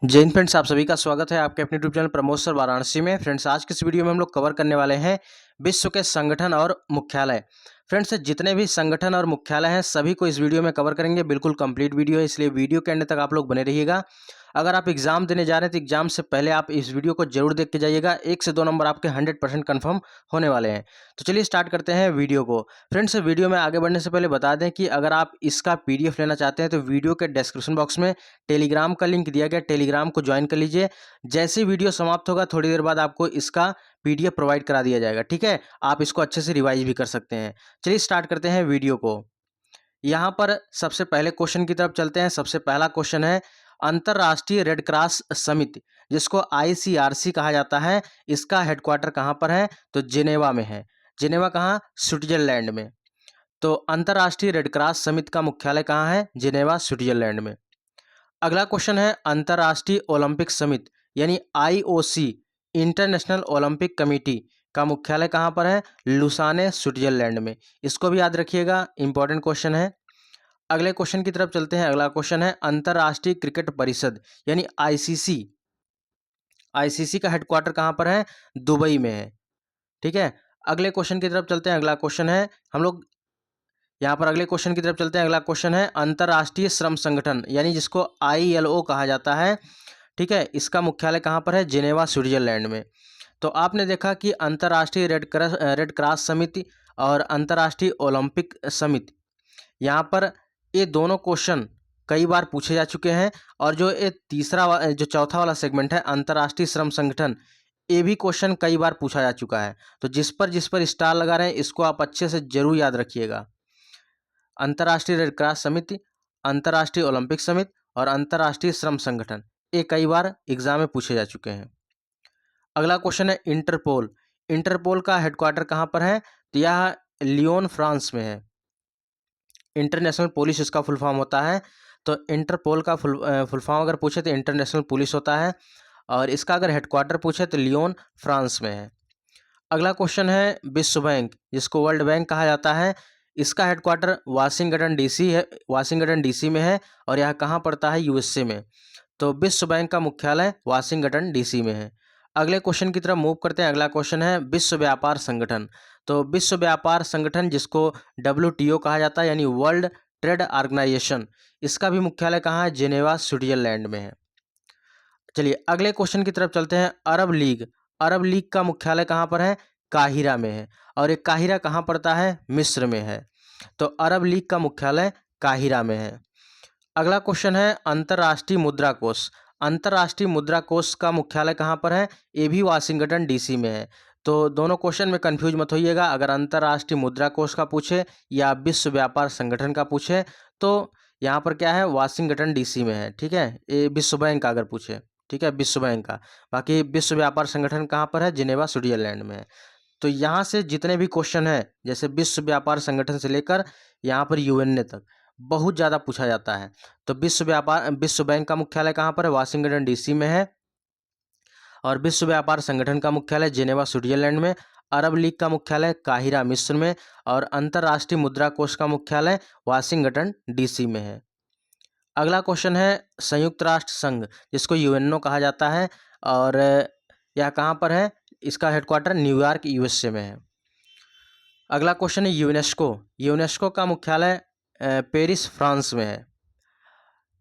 जय हिंद फ्रेंड्स, आप सभी का स्वागत है आपके अपने YouTube channel Pramod sir Varanasi में। फ्रेंड्स, आज की इस वीडियो में हम लोग कवर करने वाले हैं विश्व के संगठन और मुख्यालय। फ्रेंड्स, जितने भी संगठन और मुख्यालय हैं सभी को इस वीडियो में कवर करेंगे। बिल्कुल कंप्लीट वीडियो है, इसलिए वीडियो के एंड तक आप लोग बने रहिएगा। अगर आप एग्जाम देने जा रहे हैं तो एग्जाम से पहले आप इस वीडियो को जरूर देख के जाइएगा। 1 से 2 नंबर आपके 100% कन्फर्म होने वाले हैं। तो चलिए स्टार्ट करते हैं वीडियो को। फ्रेंड्स, वीडियो में आगे बढ़ने से पहले बता दें कि अगर आप इसका PDF लेना चाहते हैं तो वीडियो के डिस्क्रिप्शन बॉक्स में टेलीग्राम का लिंक दिया गया, टेलीग्राम को ज्वाइन कर लीजिए। जैसे ही वीडियो समाप्त होगा थोड़ी देर बाद आपको इसका PDF प्रोवाइड करा दिया जाएगा। ठीक है, आप इसको अच्छे से रिवाइज भी कर सकते हैं। चलिए स्टार्ट करते हैं वीडियो को। यहाँ पर सबसे पहले क्वेश्चन की तरफ चलते हैं। सबसे पहला क्वेश्चन है, अंतर्राष्ट्रीय रेड क्रॉस समिति जिसको ICRC कहा जाता है, इसका हेडक्वार्टर कहाँ पर है? तो जिनेवा में है। जिनेवा कहाँ? स्विट्जरलैंड में। तो अंतर्राष्ट्रीय रेड क्रॉस समिति का मुख्यालय कहाँ है? जिनेवा, स्विट्जरलैंड में। अगला क्वेश्चन है, अंतर्राष्ट्रीय ओलंपिक समिति यानी IOC, इंटरनेशनल ओलंपिक कमेटी का मुख्यालय कहाँ पर है? लुसाने, स्विट्जरलैंड में। इसको भी याद रखिएगा, इंपॉर्टेंट क्वेश्चन है। अगले क्वेश्चन की तरफ चलते हैं। अगला क्वेश्चन है, अंतर्राष्ट्रीय क्रिकेट परिषद यानी ICC, ICC का हेडक्वार्टर कहाँ पर है? दुबई में है। ठीक है, अगले क्वेश्चन की तरफ चलते हैं। अगला क्वेश्चन है, हम लोग यहाँ पर अगले क्वेश्चन की तरफ चलते हैं। अगला क्वेश्चन है, अंतर्राष्ट्रीय श्रम संगठन यानी जिसको ILO कहा जाता है, ठीक है, इसका मुख्यालय कहाँ पर है? जिनेवा, स्विट्जरलैंड में। तो आपने देखा कि अंतर्राष्ट्रीय रेड क्रॉस समिति और अंतर्राष्ट्रीय ओलंपिक समिति, यहाँ पर ये दोनों क्वेश्चन कई बार पूछे जा चुके हैं। और जो ये जो चौथा वाला सेगमेंट है, अंतर्राष्ट्रीय श्रम संगठन, ये भी क्वेश्चन कई बार पूछा जा चुका है। तो जिस पर स्टार लगा रहे हैं इसको आप अच्छे से जरूर याद रखिएगा। अंतर्राष्ट्रीय रेड क्रॉस समिति, अंतर्राष्ट्रीय ओलंपिक समिति और अंतर्राष्ट्रीय श्रम संगठन, ये कई बार एग्जाम में पूछे जा चुके हैं। अगला क्वेश्चन है, इंटरपोल। इंटरपोल का हेडक्वार्टर कहाँ पर है? तो यह लियोन, फ्रांस में है। इंटरनेशनल पुलिस इसका फुल फॉर्म होता है। तो इंटरपोल का फुल फॉर्म अगर पूछे तो इंटरनेशनल पुलिस होता है, और इसका अगर हेडक्वार्टर पूछे तो लियोन, फ्रांस में है। अगला क्वेश्चन है, विश्व बैंक जिसको वर्ल्ड बैंक कहा जाता है, इसका हेडक्वार्टर वाशिंगटन DC है, वाशिंगटन DC में है। और यह कहाँ पड़ता है? USA में। तो विश्व बैंक का मुख्यालय वाशिंगटन DC में है। अगले क्वेश्चन की तरफ मूव करते हैं। अगला क्वेश्चन है, विश्व व्यापार संगठन। तो विश्व व्यापार संगठन जिसको WTO कहा जाता है यानी वर्ल्ड ट्रेड ऑर्गेनाइजेशन, इसका भी मुख्यालय कहाँ है? जिनेवा, स्विट्जरलैंड में है। चलिए अगले क्वेश्चन की तरफ चलते हैं। अरब लीग, अरब लीग का मुख्यालय कहाँ पर है? काहिरा में है। और ये काहिरा कहाँ पड़ता है? मिस्र में है। तो अरब लीग का मुख्यालय काहिरा में है। अगला क्वेश्चन है, अंतर्राष्ट्रीय मुद्रा कोष। अंतर्राष्ट्रीय मुद्रा कोष का मुख्यालय कहाँ पर है? ये भी वाशिंगटन DC में है। तो दोनों क्वेश्चन में कंफ्यूज मत होइएगा। अगर अंतर्राष्ट्रीय मुद्रा कोष का पूछे या विश्व व्यापार संगठन का पूछे तो यहाँ पर क्या है? वाशिंगटन DC में है। ठीक है, ये विश्व बैंक का अगर पूछे, ठीक है, विश्व बैंक का। बाकी विश्व व्यापार संगठन कहाँ पर है? जिनेवा, स्विट्जरलैंड में है। तो यहाँ से जितने भी क्वेश्चन हैं, जैसे विश्व व्यापार संगठन से लेकर यहाँ पर UN तक, बहुत ज़्यादा पूछा जाता है। तो विश्व बैंक का मुख्यालय कहाँ पर है? वाशिंगटन DC में है। और विश्व व्यापार संगठन का मुख्यालय जिनेवा, स्विट्जरलैंड में। अरब लीग का मुख्यालय काहिरा, मिस्र में। और अंतर्राष्ट्रीय मुद्रा कोष का मुख्यालय वाशिंगटन DC में है। अगला क्वेश्चन है, संयुक्त राष्ट्र संघ जिसको UNO कहा जाता है, और यह कहाँ पर है? इसका हेडक्वार्टर न्यूयॉर्क, USA में है। अगला क्वेश्चन है, यूनेस्को। यूनेस्को का मुख्यालय पेरिस, फ्रांस में है।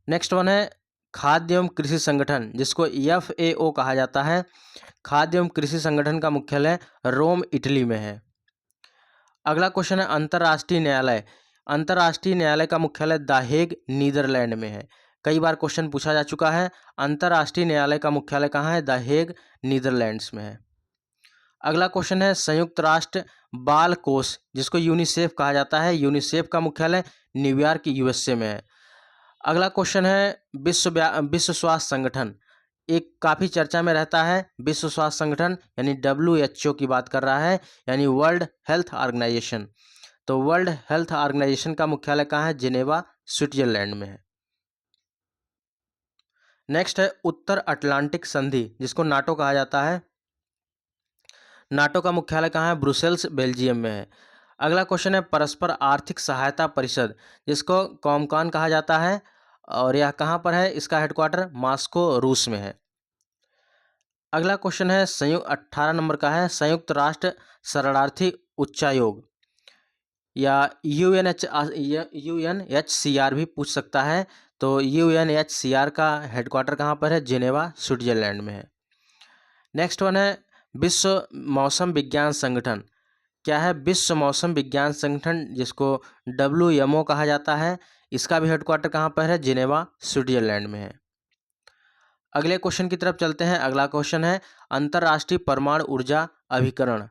नेक्स्ट वन है, खाद्य एवं कृषि संगठन जिसको FAO कहा जाता है। खाद्य एवं कृषि संगठन का मुख्यालय रोम, इटली में है। अगला क्वेश्चन है, अंतर्राष्ट्रीय न्यायालय। अंतर्राष्ट्रीय न्यायालय का मुख्यालय द हेग, नीदरलैंड में है। कई बार क्वेश्चन पूछा जा चुका है। अंतर्राष्ट्रीय न्यायालय का मुख्यालय कहाँ है? द हेग, नीदरलैंड्स में है। अगला क्वेश्चन है, संयुक्त राष्ट्र बाल कोष जिसको यूनिसेफ कहा जाता है। यूनिसेफ का मुख्यालय न्यूयॉर्क, USA में है। अगला क्वेश्चन है, विश्व स्वास्थ्य संगठन, एक काफ़ी चर्चा में रहता है। विश्व स्वास्थ्य संगठन यानी WHO की बात कर रहा है, यानी वर्ल्ड हेल्थ ऑर्गेनाइजेशन। तो वर्ल्ड हेल्थ ऑर्गेनाइजेशन का मुख्यालय कहाँ है? जिनेवा, स्विट्जरलैंड में है। नेक्स्ट है, उत्तर अटलांटिक संधि जिसको NATO कहा जाता है। NATO का मुख्यालय कहाँ है? ब्रुसेल्स, बेल्जियम में है। अगला क्वेश्चन है, परस्पर आर्थिक सहायता परिषद जिसको कॉमकॉन कहा जाता है, और यह कहाँ पर है, इसका हेडक्वार्टर मॉस्को रूस में है। अगला क्वेश्चन है 18 नंबर का है, संयुक्त राष्ट्र शरणार्थी उच्चायोग या UNHCR भी पूछ सकता है। तो UNHCR का हेडक्वार्टर कहाँ पर है, जिनेवा स्विट्जरलैंड में है। नेक्स्ट वन है विश्व मौसम विज्ञान संगठन। क्या है, विश्व मौसम विज्ञान संगठन, जिसको WMO कहा जाता है, इसका भी हेडक्वार्टर कहाँ पर है, जिनेवा स्विट्जरलैंड में है। अगले क्वेश्चन की तरफ चलते हैं। अगला क्वेश्चन है अंतर्राष्ट्रीय परमाणु ऊर्जा अभिकरण।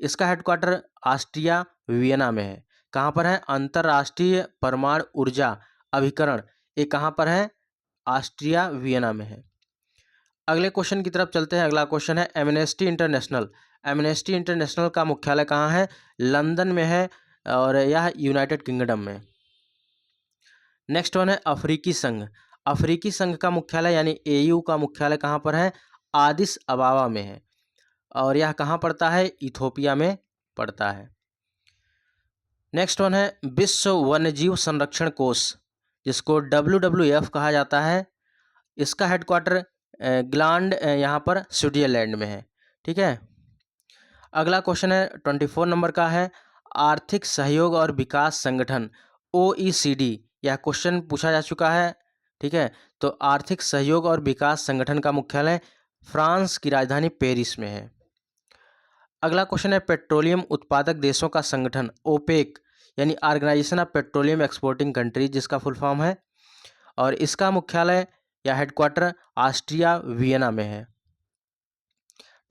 इसका हेडक्वार्टर ऑस्ट्रिया वियना में है। कहाँ पर है, अंतर्राष्ट्रीय परमाणु ऊर्जा अभिकरण, ये कहाँ पर है, ऑस्ट्रिया वियना में है। अगले क्वेश्चन की तरफ चलते हैं। अगला क्वेश्चन है एमनेस्टी इंटरनेशनल। एमनेस्टी इंटरनेशनल का मुख्यालय कहाँ है, लंदन में है और यह यूनाइटेड किंगडम में। नेक्स्ट वन है अफ्रीकी संघ। अफ्रीकी संघ का मुख्यालय यानी AU का मुख्यालय कहाँ पर है, आदिस अबाबा में है और यह कहाँ पड़ता है, इथोपिया में पड़ता है। नेक्स्ट वन है विश्व वन्यजीव संरक्षण कोष, जिसको WWF कहा जाता है, इसका हेडक्वार्टर ग्लांड यहाँ पर स्विट्जरलैंड में है। ठीक है। अगला क्वेश्चन है 24 नंबर का है आर्थिक सहयोग और विकास संगठन OECD। यह क्वेश्चन पूछा जा चुका है। ठीक है। तो आर्थिक सहयोग और विकास संगठन का मुख्यालय फ्रांस की राजधानी पेरिस में है। अगला क्वेश्चन है पेट्रोलियम उत्पादक देशों का संगठन OPEC यानी organisation of petroleum exporting countries, जिसका फुल फॉर्म है, और इसका मुख्यालय या हेडक्वार्टर ऑस्ट्रिया वियना में है।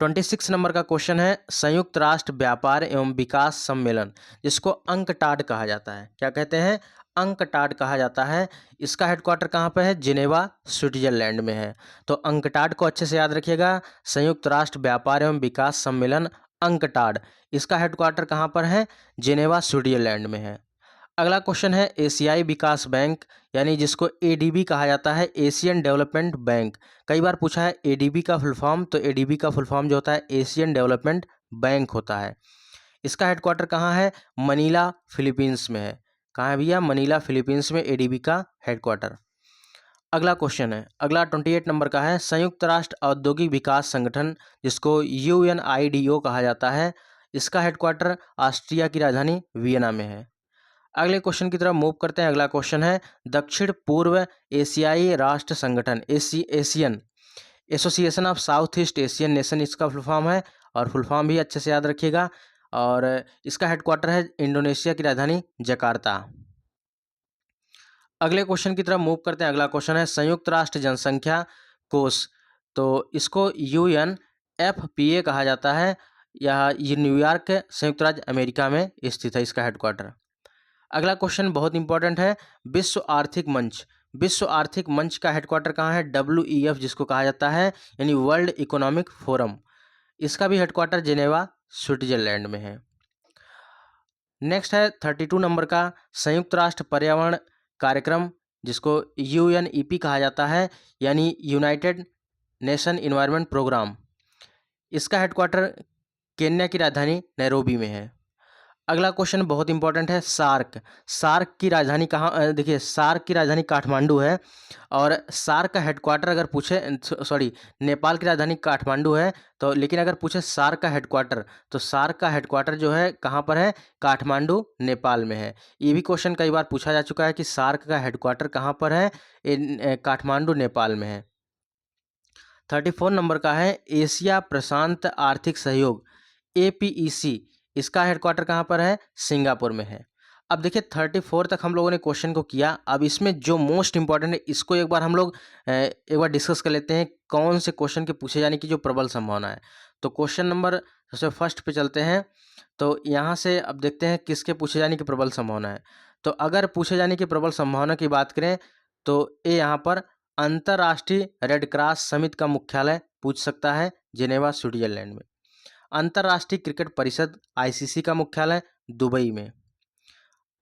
26 नंबर का क्वेश्चन है संयुक्त राष्ट्र व्यापार एवं विकास सम्मेलन, जिसको अंकटाड कहा जाता है। क्या कहते हैं, अंकटाड कहा जाता है। इसका हेडक्वार्टर कहाँ पे है, जिनेवा स्विट्जरलैंड में है। तो अंकटाड को अच्छे से याद रखिएगा, संयुक्त राष्ट्र व्यापार एवं विकास सम्मेलन अंकटाड, इसका हेडक्वार्टर कहाँ पर है, जिनेवा स्विट्जरलैंड में है। अगला क्वेश्चन है एशियाई विकास बैंक, यानी जिसको ADB कहा जाता है, एशियन डेवलपमेंट बैंक। कई बार पूछा है ADB का फुल फॉर्म, तो ADB का फुल फॉर्म जो होता है एशियन डेवलपमेंट बैंक होता है। इसका हेडक्वार्टर कहाँ है, मनीला फिलीपींस में है। कहाँ है भैया, मनीला फिलीपींस में ADB का हेडक्वार्टर। अगला क्वेश्चन है, अगला 28 नंबर का है संयुक्त राष्ट्र औद्योगिक विकास संगठन, जिसको UNIDO कहा जाता है, इसका हेडक्वार्टर ऑस्ट्रिया की राजधानी वियना में है। अगले क्वेश्चन की तरफ मूव करते हैं। अगला क्वेश्चन है दक्षिण पूर्व एशियाई राष्ट्र संगठन Asian association of south east Asian nation, इसका फुल फॉर्म है, और फुल फॉर्म भी अच्छे से याद रखिएगा। और इसका हेडक्वार्टर है इंडोनेशिया की राजधानी जकार्ता। अगले क्वेश्चन की तरफ मूव करते हैं। अगला क्वेश्चन है संयुक्त राष्ट्र जनसंख्या कोष, तो इसको UNFPA कहा जाता है। ये न्यूयॉर्क संयुक्त राज्य अमेरिका में स्थित है, इसका हेडक्वार्टर। अगला क्वेश्चन बहुत इंपॉर्टेंट है विश्व आर्थिक मंच। विश्व आर्थिक मंच का हेडक्वार्टर कहाँ है, WEF जिसको कहा जाता है, यानी वर्ल्ड इकोनॉमिक फोरम, इसका भी हेडक्वार्टर जिनेवा स्विट्जरलैंड में है। नेक्स्ट है 32 नंबर का संयुक्त राष्ट्र पर्यावरण कार्यक्रम, जिसको UNEP कहा जाता है, यानी यूनाइटेड नेशन इन्वायरमेंट प्रोग्राम, इसका हेडक्वार्टर केन्या की राजधानी नैरोबी में है। अगला क्वेश्चन बहुत इंपॉर्टेंट है सार्क। सार्क की राजधानी कहाँ, देखिए सार्क की राजधानी काठमांडू है, और सार्क का हेडक्वार्टर अगर पूछे, सॉरी नेपाल की राजधानी काठमांडू है, तो लेकिन अगर पूछे सार्क का हेडक्वार्टर, तो सार्क का हेडक्वार्टर जो है कहाँ पर है, काठमांडू नेपाल में है। ये भी क्वेश्चन कई बार पूछा जा चुका है कि सार्क का हेडक्वार्टर कहाँ पर है, काठमांडू नेपाल में है। 34 नंबर का है एशिया प्रशांत आर्थिक सहयोग APEC, इसका हेडक्वार्टर कहाँ पर है, सिंगापुर में है। अब देखिए 34 तक हम लोगों ने क्वेश्चन को किया। अब इसमें जो मोस्ट इंपॉर्टेंट है, इसको एक बार हम लोग एक बार डिस्कस कर लेते हैं, कौन से क्वेश्चन के पूछे जाने की जो प्रबल संभावना है। तो क्वेश्चन नंबर सबसे फर्स्ट पे चलते हैं। तो यहाँ से अब देखते हैं किसके पूछे जाने की प्रबल संभावना है। तो अगर पूछे जाने की प्रबल संभावना की बात करें, तो ये यहाँ पर अंतर्राष्ट्रीय रेड क्रॉस समिति का मुख्यालय पूछ सकता है, जिनेवा स्विट्जरलैंड में। अंतर्राष्ट्रीय क्रिकेट परिषद ICC का मुख्यालय दुबई में।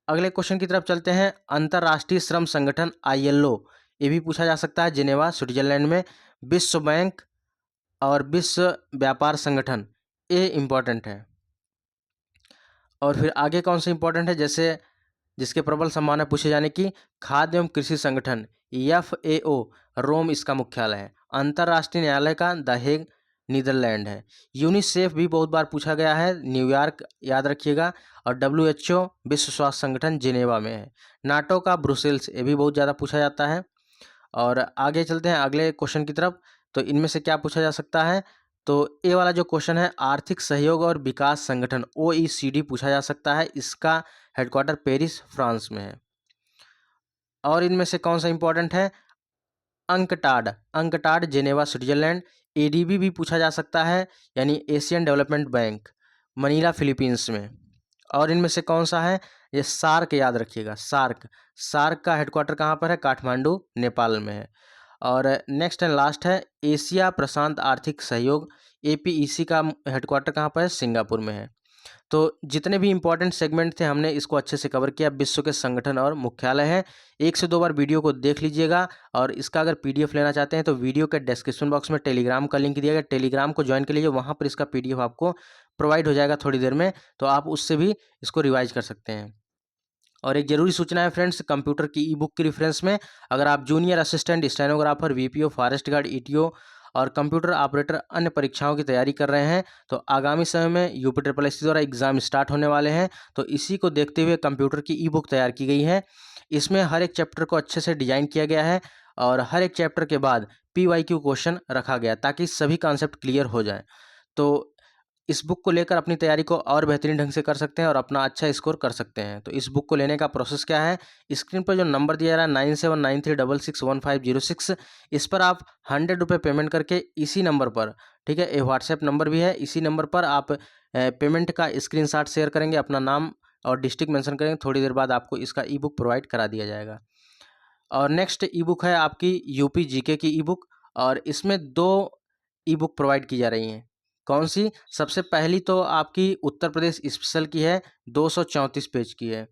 अगले क्वेश्चन की तरफ चलते हैं। अंतर्राष्ट्रीय श्रम संगठन ILO, ये भी पूछा जा सकता है, जिनेवा स्विट्जरलैंड में। विश्व बैंक और विश्व व्यापार संगठन, ये इम्पॉर्टेंट है। और फिर आगे कौन सा इंपॉर्टेंट है, जैसे जिसके प्रबल संभावना पूछे जाने की, खाद्य एवं कृषि संगठन, FAO रोम इसका मुख्यालय है। अंतर्राष्ट्रीय न्यायालय का द हेग नीदरलैंड है। यूनिसेफ भी बहुत बार पूछा गया है, न्यूयॉर्क याद रखिएगा। और WHO विश्व स्वास्थ्य संगठन जिनेवा में है। नाटो का ब्रुसेल्स, ये भी बहुत ज़्यादा पूछा जाता है। और आगे चलते हैं अगले क्वेश्चन की तरफ। तो इनमें से क्या पूछा जा सकता है, तो ये वाला जो क्वेश्चन है आर्थिक सहयोग और विकास संगठन OECD पूछा जा सकता है। इसका हेडक्वार्टर पेरिस फ्रांस में है। और इनमें से कौन सा इंपॉर्टेंट है, अंकटाड जेनेवा स्विट्जरलैंड। ADB भी पूछा जा सकता है, यानी Asian development bank, Manila Philippines में। और इनमें से कौन सा है, ये सार्क याद रखिएगा, सार्क का हेडक्वार्टर कहाँ पर है, काठमांडू नेपाल में है। और नेक्स्ट एंड लास्ट है एशिया प्रशांत आर्थिक सहयोग, APEC का हेडक्वार्टर कहाँ पर है, सिंगापुर में है। तो जितने भी इंपॉर्टेंट सेगमेंट थे हमने इसको अच्छे से कवर किया। विश्व के संगठन और मुख्यालय है। 1 से 2 बार वीडियो को देख लीजिएगा। और इसका अगर PDF लेना चाहते हैं तो वीडियो के डिस्क्रिप्शन बॉक्स में टेलीग्राम का लिंक दिया गया, टेलीग्राम को ज्वाइन कर लीजिए, वहाँ पर इसका PDF आपको प्रोवाइड हो जाएगा थोड़ी देर में, तो आप उससे भी इसको रिवाइज कर सकते हैं। और एक जरूरी सूचना है फ्रेंड्स, कंप्यूटर की ई-बुक की रेफरेंस में अगर आप junior assistant, stenographer, VPO, forest guard, ETO और कंप्यूटर ऑपरेटर अन्य परीक्षाओं की तैयारी कर रहे हैं, तो आगामी समय में UPSSC द्वारा एग्जाम स्टार्ट होने वाले हैं, तो इसी को देखते हुए कंप्यूटर की ई-बुक तैयार की गई है। इसमें हर एक चैप्टर को अच्छे से डिजाइन किया गया है और हर एक चैप्टर के बाद PYQ क्वेश्चन रखा गया ताकि सभी कॉन्सेप्ट क्लियर हो जाए। तो इस बुक को लेकर अपनी तैयारी को और बेहतरीन ढंग से कर सकते हैं और अपना अच्छा स्कोर कर सकते हैं। तो इस बुक को लेने का प्रोसेस क्या है, स्क्रीन पर जो नंबर दिया जा रहा है 9793661506, इस पर आप 100 रुपये पेमेंट करके इसी नंबर पर, ठीक है, ये व्हाट्सएप नंबर भी है, इसी नंबर पर आप पेमेंट का स्क्रीनशॉट शेयर करेंगे, अपना नाम और डिस्ट्रिक्ट मेंशन करेंगे, थोड़ी देर बाद आपको इसका ई बुक प्रोवाइड करा दिया जाएगा। और नेक्स्ट ई बुक है आपकी UP GK की ई बुक, और इसमें 2 ई बुक प्रोवाइड की जा रही हैं। कौन सी, सबसे पहली तो आपकी उत्तर प्रदेश स्पेशल की है, 234 पेज की है।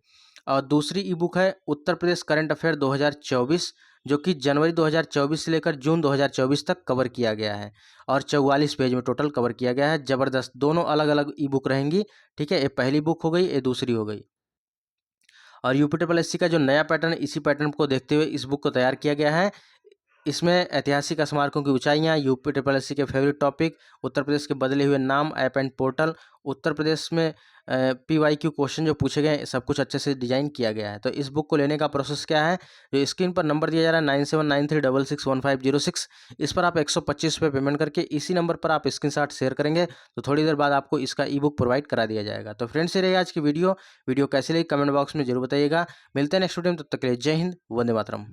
और दूसरी ई बुक है उत्तर प्रदेश करंट अफेयर 2024, जो कि जनवरी 2024 से लेकर जून 2024 तक कवर किया गया है और 44 पेज में टोटल कवर किया गया है। ज़बरदस्त, दोनों अलग अलग ई बुक रहेंगी, ठीक है, ये पहली बुक हो गई, ये दूसरी हो गई। और UPSSC का जो नया पैटर्न है, इसी पैटर्न को देखते हुए इस बुक को तैयार किया गया है। इसमें ऐतिहासिक स्मारकों की ऊंचाइयां, UPSSC के फेवरेट टॉपिक, उत्तर प्रदेश के बदले हुए नाम, app and portal, Uttar Pradesh में PYQ क्वेश्चन जो पूछे गए, सब कुछ अच्छे से डिजाइन किया गया है। तो इस बुक को लेने का प्रोसेस क्या है, जो स्क्रीन पर नंबर दिया जा रहा है 9793661506, इस पर आप 125 रुपये पेमेंट करके इसी नंबर पर आप स्क्रीनशॉट शेयर करेंगे, तो थोड़ी देर बाद आपको इसका ई बुक प्रोवाइड करा दिया जाएगा। तो फ्रेंड्स, ये रहेगा आज की वीडियो कैसी लगी कमेंट बॉक्स में जरूर बताइएगा। मिलते हैं नेक्स्ट वीडियो में, तब तक के लिए जय हिंद, वंदे मातरम।